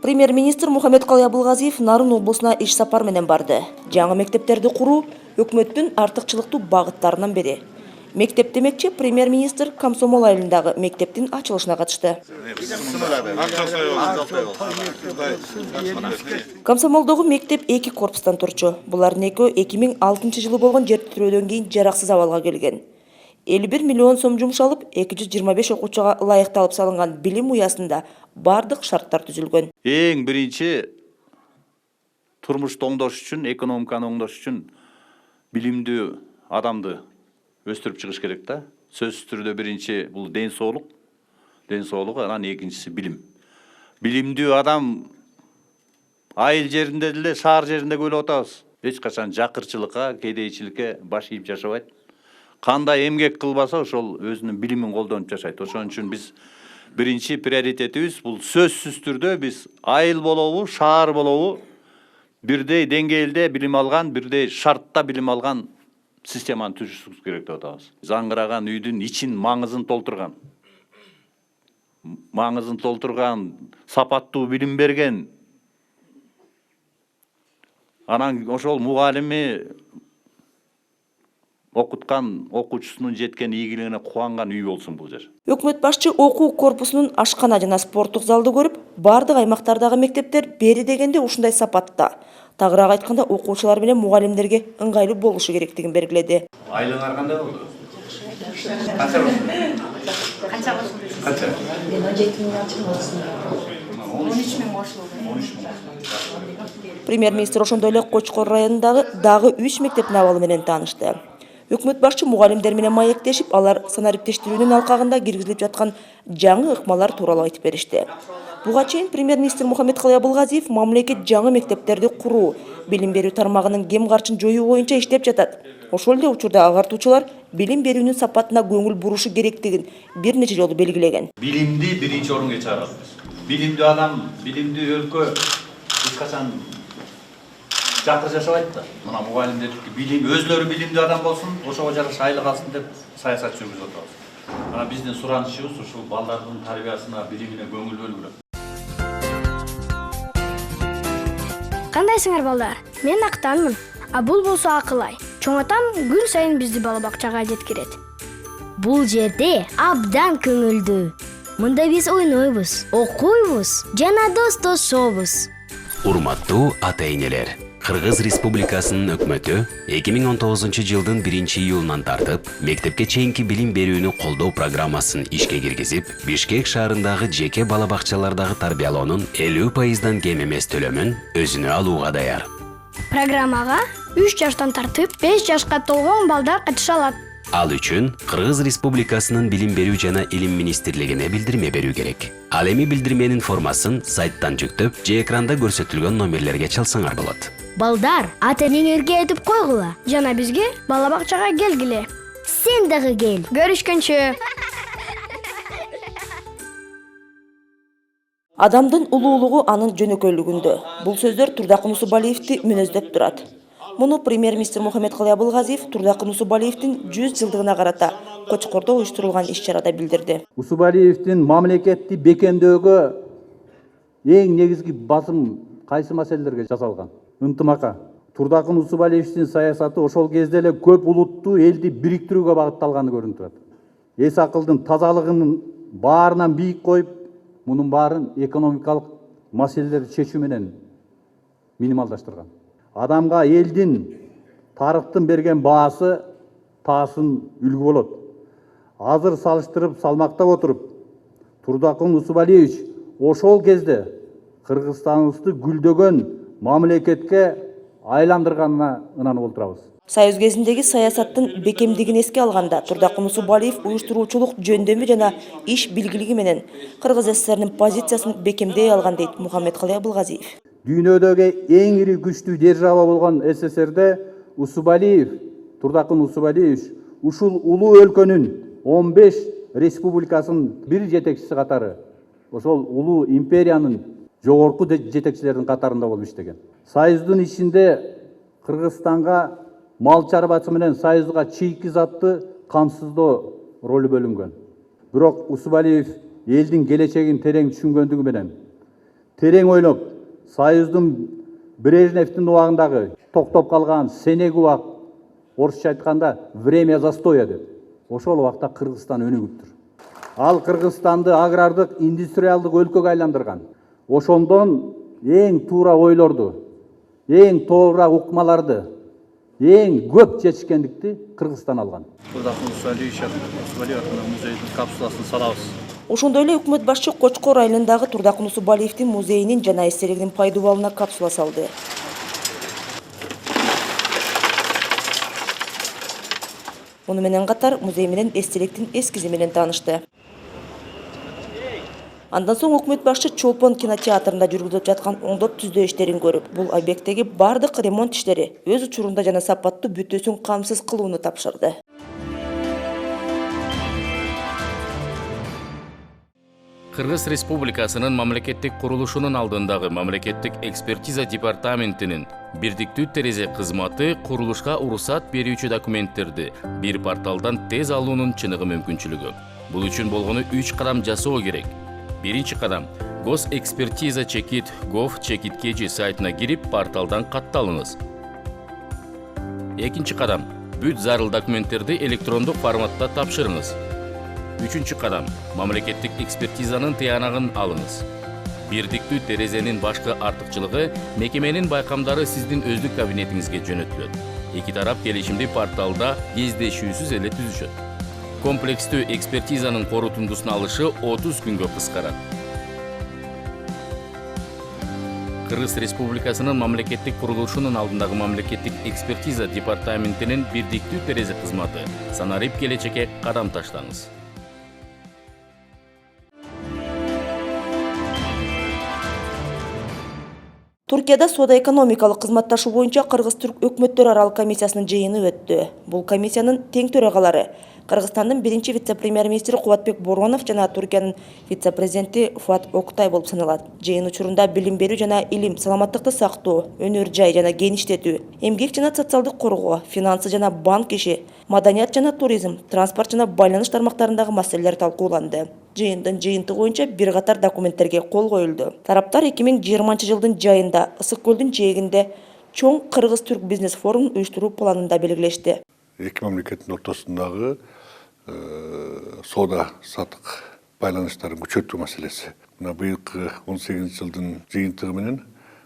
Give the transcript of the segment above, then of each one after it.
Премьер-министр Мухаммедкалый Абылгазиев Нарын облусуна иш сапар менен барды. Жаңы мектептерди куруу өкмөттүн артыкчылыктуу багыттарынан бири. Мектеп демекчи премьер-министр Комсомол айылындагы мектептин ачылышына катышты. Комсомолдогу мектеп 2 корпустан турчу. Булардын экөө 2006 жылы болгон жер титирөөдөн кийин жараксыз абалга келген. 51 миллион сом жумшалып, 225 окуучуга ылайыкталып салынган билим уясында бардык шарттар түзүлгөн. Эң биринчи турмушту оңдош үчүн, экономиканы оңдош үчүн билимдүү адамды өстүрүп чыгыш керек да. Сөзсүз түрдө биринчи бул ден соолук, анан экинчиси билим. Билимдүү адам айыл жеринде деле, шаар жеринде көрүп атабыз. Эч качан жакырчылыкка, кедейчиликке баш ийип жашабайт. Кандай эмгек кылбаса, ошол өзүнүн билимин колдонуп жашайт. Ошон үчүн биз биринчи приоритетибиз бул сөзсүз түрдө биз айыл болобу, шаар болобу бирдей деңгээлде билим алган, бирдей шартта билим алган системаны түзүшүбүз керек деп атабыз. Заңгыраган үйдүн ичин маңызын толтурган, сапаттуу билим берген. Анан ошол мугалими окуткан окуучусунун жеткен ийгилигине кубанган үй болсун бул жер. Өкмөт башчы окуу корпусунун ашкана жана спорттук залды көрүп, бардык аймактардагы мектептер бери дегенде ушундай сапатта. Тагыраак айтканда, окуучулар менен мугалимдерге ыңгайлуу болушу керектигин белгиледи. Айлыгыңар кандай болду? Канча болду? 17 миң ачым болсун. 13 миң кошулду. Премьер-министр ошондой эле Кочкор районундагы дагы 3 мектептин абалы менен таанышты. Өкмөт башчы мугалимдер менен маектешип, алар санариптештирүүнүн алкагында киргизилип жаткан жаңы ыкмалар тууралуу айтып беришти. Буга чейин премьер-министр Мухаммедкалый Абылгазиев мамлекет жаңы мектептерди куруу, билим берүү тармагынын кем карчын жоюу боюнча иштеп жатат. Ошол эле учурда агартуучулар билим берүүнүн сапатына көңүл бурушу керектигин бир нече жолу белгилеген. Билимди биринчи орунга чыгарабыз. Билимдүү адам, билимдүү өлкө эч качан жакыр жашабайт да. Мына мугалимдердики билим, өзлөрү билимдүү адам болсун, ошого жараша айлык алсын деп саясат жүргүзүп атабыз. Ана биздин суранычыбыз ушул балдардын тарбиясына, билимине көңүл бөлүү керек. Кандайсыңар балдар? Мен Актанмын. А бул болсо Акылай. Чоң атам күн сайын бизди бала бакчага жеткирет. Бул жерде абдан көңүлдүү. Мында биз ойнойбуз, окуйбуз, жана достошобуз. Урматтуу ата-энелер, Кыргыз Республикасынын өкмөтү 2019 жылдын 1-июлунан тартып, мектепке чейинки билим берүүнү колдоо программасын ишке киргизип, Бишкек шаарындагы жеке бала бакчалардагы тарбиялоонун 50% кем эмес төлөмүн өзүнө алууга даяр. Программага 3 жаштан тартып 5 жашка толгон балдар катыша алат. Ал үчүн Кыргыз Республикасынын билим берүү жана илим министрлигине билдирме берүү керек. Ал эми билдирменин формасын сайттан жүктөп, же экранда көрсөтүлгөн номерлерге чалсаңар болот. Балдар, ата-энеңерге айтып койгула. Жана бизге бала бакчага келгиле. Сен дагы кел. Көрүшкөнчө. Адамдын улуулугу анын жөнөкөйлүгүндө. Бул сөздөр Турдакын Усубалиевди мүнөздөп турат. Муну премьер-министр Мухаммедкалый Абылгазиев Турдакын Усубалиевдин 100 жылдыгына карата Кочкордо уюштурулган иш-чарада билдирди. Усубалиевдин мамлекетти бекемдөөгө эң негизги басым кайсы маселелерге жасалган? Ынтымакка. Турдакын Усубалиевдин саясаты ошол кезде эле көп улуттуу элди бириктирүүгө багытталганы көрүнүп турат. Эс акылдын тазалыгынын баарынан бийик коюп, мунун баарын экономикалык маселелерди чечүү менен минималдаштырган. Адамга элдин тарыхтын берген баасы таасын үлгү болот. Азыр салыштырып салмактап отуруп, Турдакын Усубалиевич ошол кезде Кыргызстаныбызды гүлдөгөн мамлекетке айландырганына ынанып отурабыз. Союз кезиндеги саясаттын бекемдигин эске алганда, Турдакын Усубалиев уюштуруучулук жөндөмү жана иш билгилиги менен Кыргыз СССРнин позициясын бекемдей алган дейт Мухаммедкалый Абылгазиев. Дүйнөдөгү эң ири күчтүү держава болгон СССРде Турдакын Усубалиевич ушул улуу өлкөнүн 15 республикасынын бир жетекчиси катары, ошол улуу империянын жогорку жетекчилердин катарында болуп иштеген. Союздун ичинде Кыргызстанга мал чарбасы менен союзга чийки затты камсыздоо ролу бөлүнгөн. Бирок Усубалиев элдин келечегин терең түшүнгөндүгү менен терең ойлоп, Союздун Брежневдин убагындагы токтоп калган сенеги убак, орусча айтканда время застоя деп. Ошол убакта Кыргызстан өнүгүптүр. Ал Кыргызстанды агрардык, индустриалдык өлкөгө айландырган. Ошондон эң туура ойлорду, эң туура укмаларды, эң көп чечкендикти Кыргызстан алган. Музейдин капсуласын салабыз. Ошондой эле өкмөт башчы Кочкор айылындагы Турдакун Усубалиевдин музейинин жана эстелигинин пайдубалына капсула салды. Муну менен катар музей менен эстеликтин эскизи менен таанышты. Андан соң өкмөт башчы Чолпон кинотеатрында жүргүзүлүп жаткан оңдоп түздөө иштерин көрүп, бул объекттеги бардык ремонт иштери өз учурунда жана сапаттуу бүтүүсүн камсыз кылууну тапшырды. Кыргыз Республикасынын мамлекеттик курулушунун алдындагы мамлекеттик экспертиза департаментинин бирдиктүү терезе кызматы курулушка уруксат берүүчү документтерди бир порталдан тез алуунун чыныгы мүмкүнчүлүгү. Бул үчүн болгону 3 кадам жасоо керек. Биринчи кадам Госэкспертиза чекит gov.kg сайтына кирип порталдан катталыңыз. Экинчи кадам бүт зарыл документтерди электрондук форматта тапшырыңыз. Үчүнчү кадам мамлекеттик экспертизанын тыянагын алыңыз. Бирдиктүү терезенин башкы артыкчылыгы мекеменин байкамдары сиздин өздүк кабинетиңизге жөнөтүлөт. Эки тарап келишимди порталда кездешүүсүз эле түзүшөт. Комплекстүү экспертизанын корутундусун алышы 30 күнгө кыскарат. Кыргыз Республикасынын мамлекеттик курулушунун алдындагы мамлекеттик экспертиза департаментинин бирдиктүү терезе кызматы санарип келечекке кадам таштаңыз. Туркияда соода-экономикалык кызматташуу боюнча Кыргыз-Түрк өкмөттөр аралык комиссиясынын жыйыны өттү. Бул комиссиянын тең төрагалары Кыргызстандын биринчи вице-премьер-министри Кубатбек Боронов жана Туркиянын вице-президенти Фуат Октай болуп саналат. Жыйын учурунда билим берүү жана илим, саламаттыкты сактоо, өнөр жай жана кеңиштетүү, эмгек жана социалдык коргоо, финансы жана банк иши, маданият жана туризм, транспорт жана байланыш тармактарындагы маселелер талкууланды. Жыйындын жыйынтыгы боюнча бир катар документтерге кол коюлду. Тараптар 2020 жылдын жайында Ысык көлдүн жээгинде чоң Кыргыз-Түрк бизнес форумун уюштуруу планында белгилешти. Эки мамлекеттин ортосундагы соода сатык байланыштарын күчөтүү маселеси. Мына быйылкы 18 жылдын жыйынтыгы менен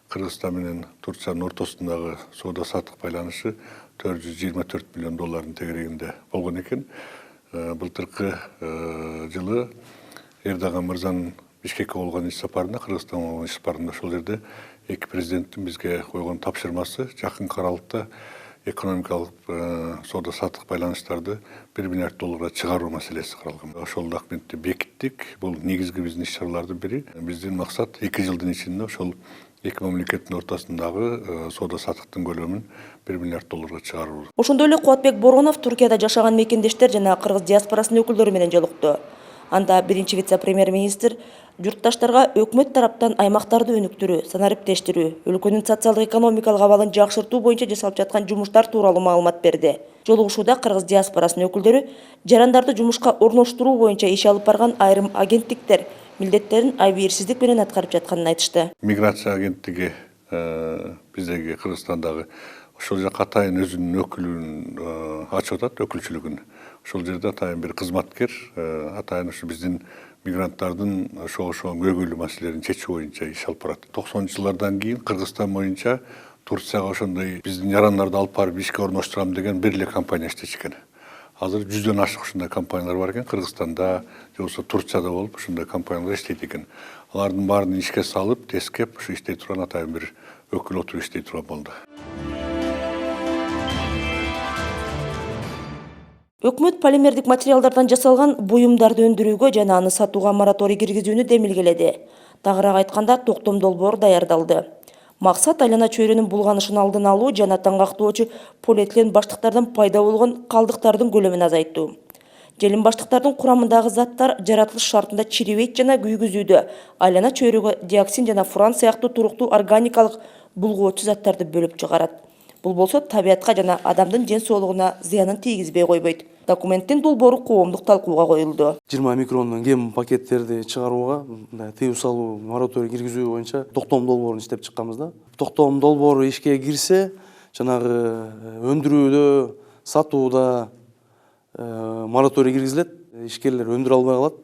Кыргызстан менен Турциянын ортосундагы соода сатык байланышы $424 миллион тегерегинде болгон экен. Былтыркы жылы Эрдоган мырзанын Бишкекке болгон иш сапарында, Кыргызстанга болгон иш сапарында ошол жерде эки президенттин бизге койгон тапшырмасы жакынкы аралыкта экономикалык соода сатык байланыштарды $1 миллиард чыгаруу маселеси каралган. Ошол документти бекиттик. Бул негизги биздин иш-чаралардын бири. Биздин максат 2 жылдын ичинде ошол эки мамлекеттин ортосундагы соода сатыктын көлөмүн $1 миллиард чыгаруу. Ошондой эле Кубатбек Боронов Туркияда жашаган мекендештер жана кыргыз диаспорасынын өкүлдөрү менен жолукту. Анда биринчи вице-премьер-министр журтташтарга өкмөт тараптан аймактарды өнүктүрүү, санариптештирүү, өлкөнүн социалдык-экономикалык абалын жакшыртуу боюнча жасалып жаткан жумуштар тууралуу маалымат берди. Жолугушууда кыргыз диаспорасынын өкүлдөрү жарандарды жумушка орноштуруу боюнча иш алып барган айрым агенттиктер милдеттерин айбийирсиздик менен аткарып жатканын айтышты. Миграция агенттиги биздеги Кыргызстандагы ошол жака атайын өзүнүн өкүлүн ачып атат, өкүлчүлүгүн. Ошол жерде атайын бир кызматкер атайын ушу биздин мигранттардын ошол көйгөйлүү маселелерин чечүү боюнча иш алып барат. 90-жылдардан кийин Кыргызстан боюнча Турцияга ошондой биздин жарандарды алып барып ишке орноштурам деген бир эле компания иштечкен. Азыр 100дөн ашык ушундай компаниялар бар экен Кыргызстанда, же болбосо Турцияда болуп ушундай компаниялар иштейт экен. Алардын баарын ишке салып, тескеп, ушу иштей турган атайын бир өкүл отуруп иштей турган болду. Өкмөт полимердик материалдардан жасалган буюмдарды өндүрүүгө жана аны сатууга мораторий киргизүүнү демилгеледи. Тагыраак айтканда, токтом долбоор даярдалды. Максат айлана чөйрөнүн булганышын алдын алуу жана таңгактоочу полиэтилен баштыктардан пайда болгон калдыктардын көлөмүн азайтуу. Желим баштыктардын курамындагы заттар жаратылыш шартында чирибейт жана күйгүзүүдө айлана чөйрөгө диоксин жана фуран сыяктуу туруктуу органикалык булгоочу заттарды бөлүп чыгарат. Бул болсо табиятка жана адамдын ден соолугуна зыянын тийгизбей койбойт. Документтин долбоору коомдук талкууга коюлду. 20 микрондон кем пакеттерди чыгарууга тыюу салуу мораторий киргизүү боюнча токтом долбоорун иштеп чыкканбыз да. Токтом долбоору ишке кирсе, жанагы өндүрүүдө, сатууда мораторий киргизилет, ишкерлер өндүрө албай калат.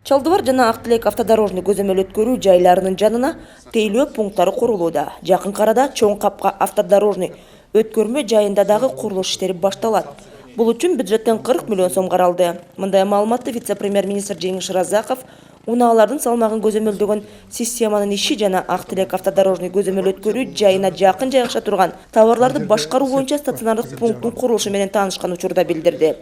Чалдыбар жана Ак Тилек автодорожный көзөмөл өткөрүү жайларынын жанына тейлөө пункттары курулууда. Жакын арада Чоң Капка автодорожный өткөрмө жайында дагы курулуш иштери башталат. Бул үчүн бюджеттен 40 миллион сом каралды. Мындай маалыматты вице-премьер-министр Жеңиш Разаков унаалардын салмагын көзөмөлдөгөн системанын иши жана Ак Тилек автодорожный көзөмөл өткөрүү жайына жакын жайгаша турган товарларды башкаруу боюнча стационардык пункттун курулушу менен таанышкан учурда билдирди.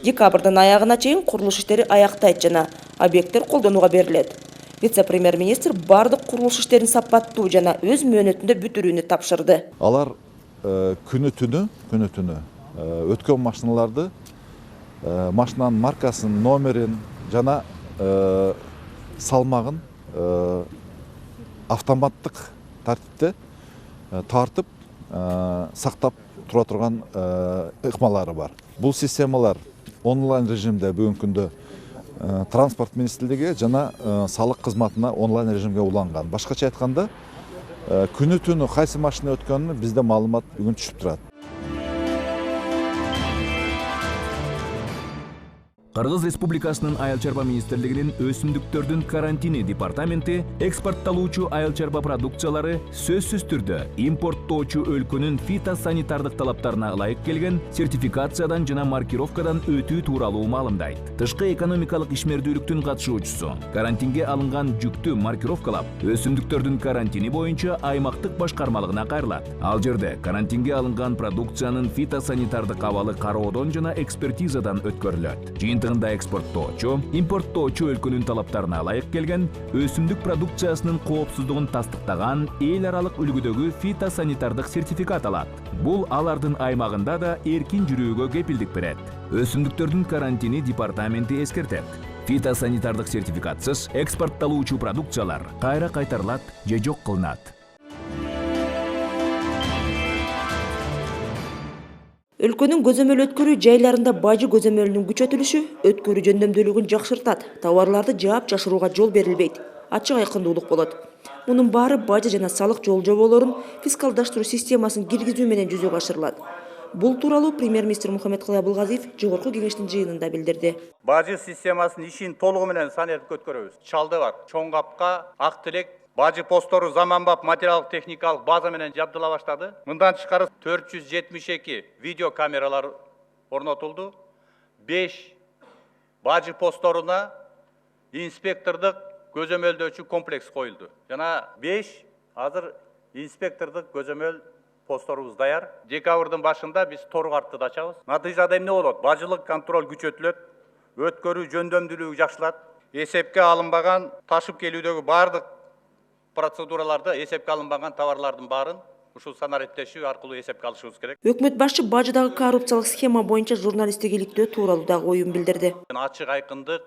Декабрдын аягына чейин курулуш иштери аяктайт жана объекттер колдонууга берилет. Вице-премьер-министр бардык курулуш иштерин сапаттуу жана өз мөөнөтүндө бүтүрүүнү тапшырды. Алар күнү түнү өткөн машиналарды машинанын маркасын, номерин жана салмагын автоматтык тартипте тартып сактап тура турган ыкмалары бар. Бул системалар онлайн режимде бүгүнкү күндө транспорт министрлиги жана салык кызматына онлайн режимге уланган. Башкача айтканда, күнү түнү кайсы машина өткөнүн бизде маалымат бүгүн түшүп турат. Кыргыз Республикасынын Айыл чарба министрлигинин өсүмдүктөрдүн карантини департаменти экспортталуучу айыл чарба продукциялары сөзсүз түрдө импорттоочу өлкөнүн фитосанитардык талаптарына ылайык келген сертификациядан жана маркировкадан өтүү тууралуу маалымдайт. Тышкы экономикалык ишмердүүлүктүн катышуучусу карантинге алынган жүктү маркировкалап, өсүмдүктөрдүн карантини боюнча аймактык башкармалыгына кайрылат. Ал жерде карантинге алынган продукциянын фитосанитардык абалы кароодон жана экспертизадан өткөрүлөт. Жыйынтыгында экспорттоочу, импорттоочу өлкөнүн талаптарына ылайык келген өсүмдүк продукциясынын коопсуздугун тастыктаган эл аралык үлгүдөгү фитосанитардык сертификат алат. Бул алардын аймагында да эркин жүрүүгө кепилдик берет. Өсүмдүктөрдүн карантини департаменти эскертет. Фитосанитардык сертификатсыз экспортталуучу продукциялар кайра кайтарылат же жок кылынат. Өлкөнүн көзөмөл өткөрүү жайларында бажы көзөмөлүнүн күчөтүлүшү өткөрүү жөндөмдүүлүгүн жакшыртат, товарларды жаап жашырууга жол берилбейт, ачык айкындуулук болот. Мунун баары бажы жана салык жолжоболорун фискалдаштыруу системасын киргизүү менен жүзөгө ашырылат. Бул тууралуу премьер-министр Мухаммедкалый Абылгазиев жогорку кеңештин жыйынында билдирди. Бажы системасынын ишин толугу менен санарип өткөрөбүз. Чалдыбар, Чоң Капка, Ак Тилек бажы постору заманбап материалдык техникалык база менен жабдыла баштады. Мындан тышкары 472 видео камералар орнотулду. 5 бажы посторуна инспектордук көзөмөлдөөчү комплекс коюлду. Жана 5 азыр инспектордук көзөмөл посторубуз даяр. Декабрдын башында биз тору картты да ачабыз. Натыйжада эмне болот? Бажылык контроль күчөтүлөт, өткөрүү жөндөмдүүлүгү жакшырылат. Эсепке алынбаган ташып келүүдөгү бардык процедураларды, эсепке алынбаган товарлардын баарын ушул санариптешүү аркылуу эсепке алышыбыз керек. Өкмөт башчы бажыдагы коррупциялык схема боюнча журналисттик иликтөө тууралуу дагы оюн билдирди. Ачык айкындык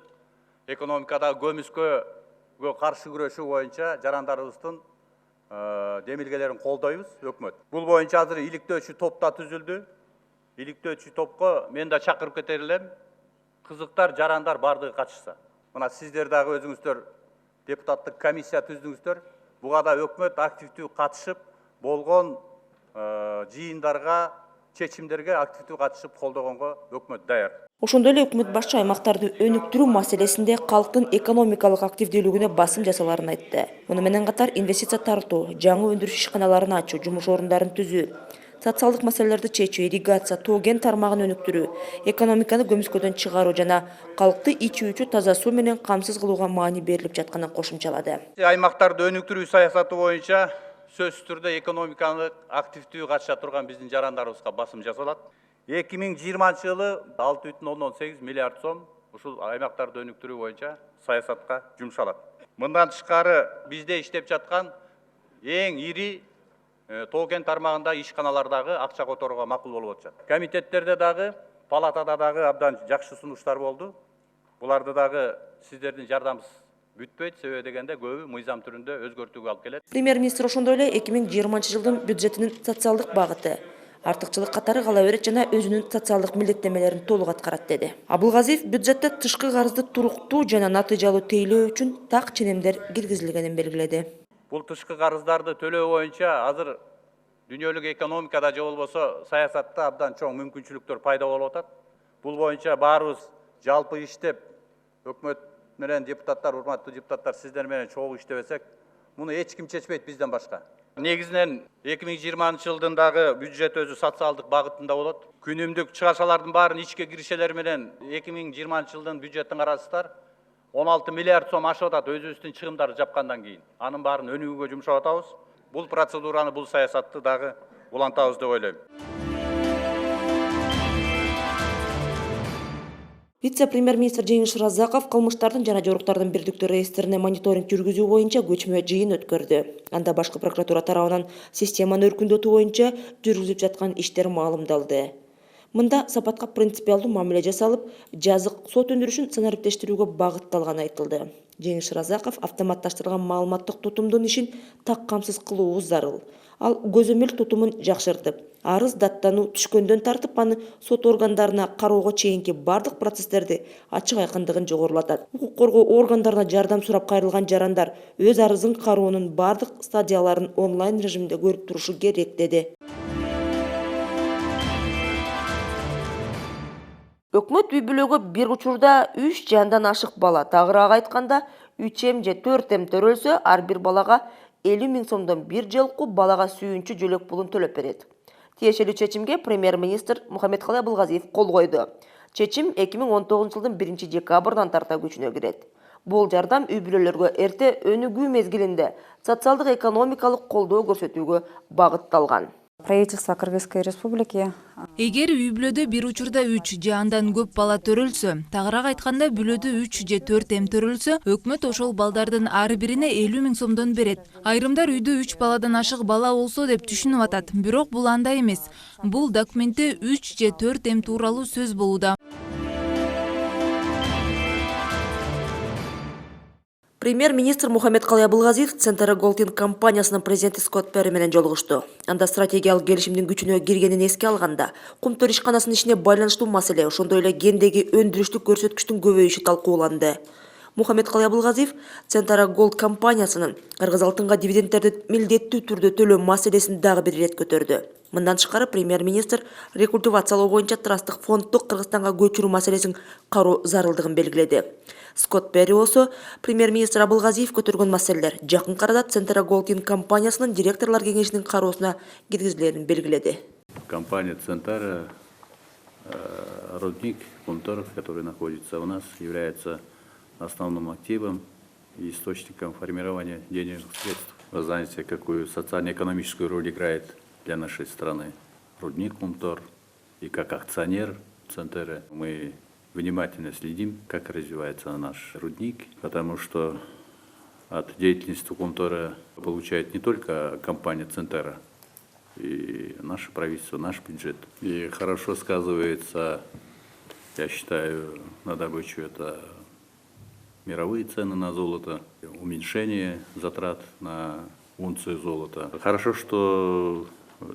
экономикадагы көмүскөгө каршы күрөшүү боюнча жарандарыбыздын демилгелерин колдойбуз өкмөт. Бул боюнча азыр иликтөөчү топ да түзүлдү. Иликтөөчү топко мен да чакырып кетер элем. Кызыктар, жарандар бардыгы катышса. Мына сиздер дагы өзүңүздөр депутаттык комиссия түздүңүздөр. Буга да өкмөт активдүү катышып, болгон жыйындарга, чечимдерге активдүү катышып колдогонго өкмөт даяр. Ошондой эле өкмөт башчы аймактарды өнүктүрүү маселесинде калктын экономикалык активдүүлүгүнө басым жасаларын айтты. Муну менен катар инвестиция тартуу, жаңы өндүрүш ишканаларын ачуу, жумуш орундарын түзүү, социалдык маселелерди чечүү, ирригация, тоо-кен тармагын өнүктүрүү, экономиканы көмүскөдөн чыгаруу жана калкты ичүүчү таза суу менен камсыз кылууга маани берилип жатканын кошумчалады. Аймактарды өнүктүрүү саясаты боюнча сөзсүз түрдө экономиканы активдүү катыша турган биздин жарандарыбызга басым жасалат. 2020 жылы 6,18 миллиард сом ушул аймактарды өнүктүрүү боюнча саясатка жумшалат. Мындан тышкары бизде иштеп жаткан эң ири тоо-кен тармагында ишканалардагы акча которууга макул болуп атат. Комитеттерде дагы, палатада дагы абдан жакшы сунуштар болду. Буларды дагы сиздердин жардамыңыз бүтпөйт, себеби дегенде көбү мыйзам түрүндө өзгөртүүгө алып келет. Премьер-министр ошондой эле 2020 жылдын бюджетинин социалдык багыты, артыкчылык катары кала берет жана өзүнүн социалдык милдеттенмелерин толук аткарат деди. Абылгазиев бюджетте тышкы карызды туруктуу жана натыйжалуу тейлөө үчүн так ченемдер киргизилгенин белгиледи. Бул тышкы карыздарды төлөө боюнча азыр дүйнөлүк экономикада же болбосо саясатта абдан чоң мүмкүнчүлүктөр пайда болуп атат. Бул боюнча баарыбыз жалпы иштеп, өкмөт менен депутаттар, урматтуу депутаттар, сиздер менен чогуу иштебесек, муну эч ким чечпейт бизден башка. Негизинен 2020 жылдын дагы бюджет өзү социалдык багытында болот. Күнүмдүк чыгашалардын баарын ичке киришелер менен 2020 жылдын бюджеттин карасыздар 16 миллиард сом ашып атат өзүбүздүн чыгымдарды жапкандан кийин. Анын баарын өнүгүүгө жумшап атабыз. Бул процедураны, бул саясатты дагы улантабыз деп ойлойм. Вице-премьер-министр Жеңиш Разаков кылмыштардын жана жоруктардын бирдиктүү реестрине мониторинг жүргүзүү боюнча көчмө жыйын өткөрдү. Анда башкы прокуратура тарабынан системаны өркүндөтүү боюнча жүргүзүлүп жаткан иштер маалымдалды. Мында сапатка принципиалдуу мамиле жасалып, жазык сот өндүрүшүн санариптештирүүгө багытталганы айтылды. Жеңиш Разаков автоматташтырылган маалыматтык тутумдун ишин так камсыз кылуу зарыл. Ал көзөмөл тутумун жакшыртып, арыз даттануу түшкөндөн тартып аны сот органдарына кароого чейинки бардык процесстерди ачык айкындыгын жогорулатат. Укук коргоо органдарына жардам сурап кайрылган жарандар өз арызын кароонун бардык стадияларын онлайн режимде көрүп турушу керек деди. Өкмөт үй бүлөгө бир учурда 3 жандан ашык бала, тагыраак айтканда 3 же 4 төрөлсө, ар бир балага 50 000 сомдон бир жылку балага сүйүнчү жөлөк пулун төлөп берет. Тиешелүү чечимге премьер-министр Мухаммедкалый Абылгазиев кол койду. Чечим 2019 жылдын 1 декабрдан тарта күчүнө кирет. Бул жардам үй бүлөлөргө эрте өнүгүү мезгилинде социалдык экономикалык колдоо көрсөтүүгө багытталган. Правительство Кыргызской республики. Эгер үй бүлөдө бир учурда 3 же андан көп бала төрөлсө, тагыраак айтканда бүлөдө 3 же 4 төрөлсө, өкмөт ошол балдардын ар бирине 50 000 сомдон берет. Айрымдар үйдө 3 баладан ашык бала болсо деп түшүнүп атат, бирок бул андай эмес. Бул документте 3 же 4 тууралуу сөз болууда. Премьер-министр Мухаммедкалый Абылгазиев Центра Голдинг компаниясынын президенти Скотт Перри менен жолугушту. Анда стратегиялык келишимдин күчүнө киргенин эске алганда, Кумтөр ишканасынын ишине байланыштуу маселе, ошондой эле гендеги өндүрүштүк көрсөткүчтүн көбөйүшү талкууланды. Мухаммедкалый Абылгазиев Центра Голд компаниясынын Кыргыз алтынга дивидендтерди милдеттүү түрдө төлөө маселесин дагы бир ирет көтөрдү. Мындан тышкары премьер-министр рекультивациялоо боюнча трасттык фондду Кыргызстанга көчүрүү маселесин кароо зарылдыгын белгиледи. Скотт Перри болсо премьер-министр Абылгазиев көтөргөн маселелер жакын арада Центра Голдинг компаниясынын директорлор кеңешинин кароосуна киргизилерин белгиледи. Компания Центра рудник Кумтор, который находится у нас, является основным активом и источником формирования денежных средств. Вы знаете, какую социально-экономическую роль играет для нашей страны рудник Кумтор, и как акционер Центра мы внимательно следим, как развивается наш рудник, потому что от деятельности Кумтора получает не только компания Центра, и наше правительство, наш бюджет. И хорошо сказывается, я считаю, на добычу это мировые цены на золото, уменьшение затрат на унцию золота. Хорошо, что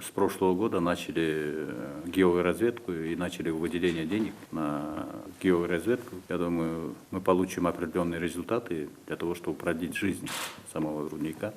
с прошлого года начали георазведку и начали выделение денег на георазведку. Я думаю, мы получим определенные результаты для того, чтобы продлить жизнь самого рудника.